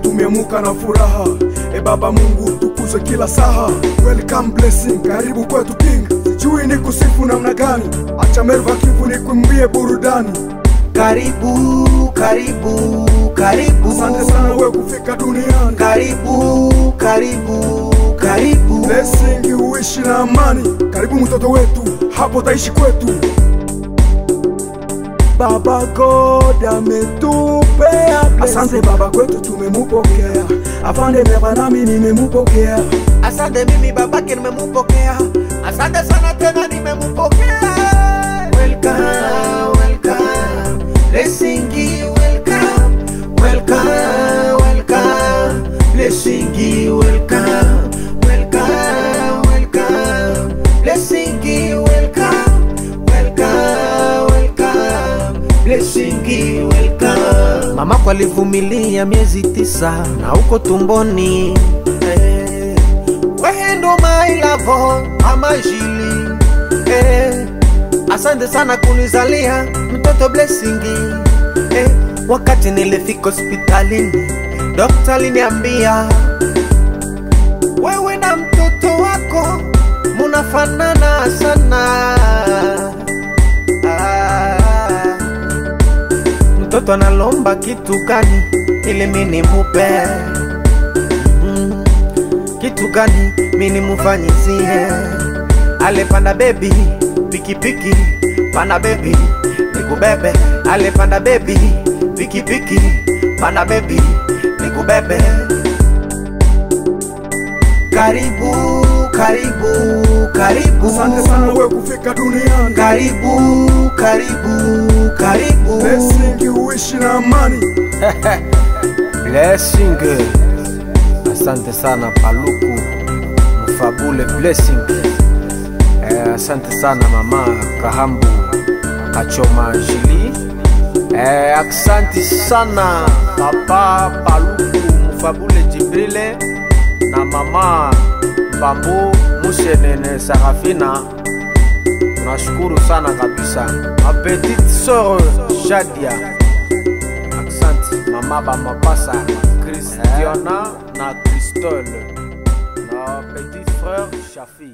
tumeamuka na furaha. Baba Mungu tukuze kila saha. Welcome blessing, karibu kwetu King. Sijui ni kusifu namna gani, acha Merva Kivu ni kuimbie burudani. Karibu, karibu, karibu. Asante sana wewe kufika duniani. Karibu, karibu, karibu. Blessing uishi na amani. Karibu mtoto wetu, hapo taishi kwetu. Baba God ametupea. Asante baba kwetu tumemupokea. Afande Merva nami nimemupokea. Asante mimi babake nimemupokea. Asante sana tena nimemupokea. Welcome, welcome. Blessing, welcome. Welcome, welcome. Blessing, welcome. Welcome, welcome. Blessing, welcome. Welcome, welcome. Blessing, welcome. Mama kwa alivumilia miezi 9 na uko tumboni. Wewe ndo my love, mama Jili. Asante sana kunizalia mtoto Blessing. Wakati nilifika hospitalini, daktari aliniambia wewe na mtoto wako munafanana sana. Mtoto analomba kitu gani ili mimi nimupe? Kitu gani mimi nimufanyizie? Alepanda baby pikipiki, pana baby nikubebe. Alepanda baby pikipiki, pana baby nikubebe. Karibu, karibu, karibu. Asante sana wewe kufika duniani. Karibu, karibu, karibu. Blessing uishi na amani. Blessing. Asante sana Paluku Mfabule Blessing. Asante sana mama Kahambu Kachoma Jili. Asante sana papa Paluku Mfabule Jibrile na mama Bambo Musenene Sarafina. Tunashukuru sana kabisa. Ma petite sœur Jadia. Asante mama Bamapasa Christiana na Cristol. Na petit frère Shafi.